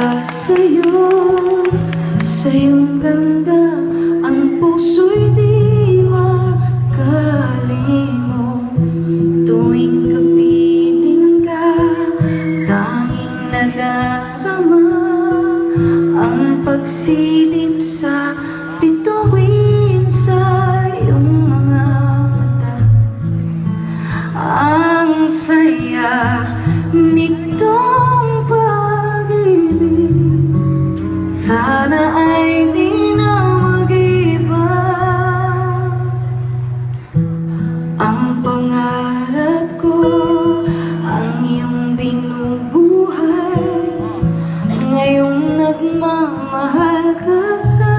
pa sa'yo, sa iyong ganda ang puso'y di makalimot. Tuwing kapiling ka, tanging nadarama ang pagsilip sa bituin sa iyong mga mata. Ang saya nitong pag-ibig, sana ay di na mag-iba. Ang pangarap ko, ang iyong binubuhay, ngayong nagmamahal ka sa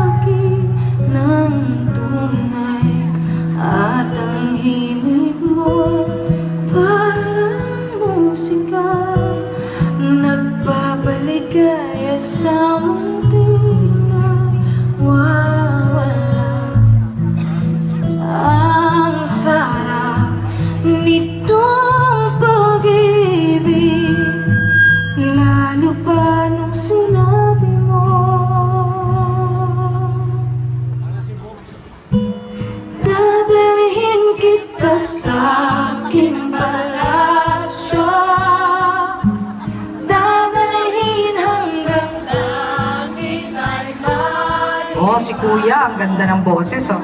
akin ng tunay. At ang himig mo parang musika, nagpapaligaya sa mundi na wawala. Ang sarap nitong pag-ibig, lalo pa nung sinabi mo dadalhin kita sa aking palasyo, dadalhin hanggang langit ay malayo. Oh, si Kuya, ang ganda ng boses, oh.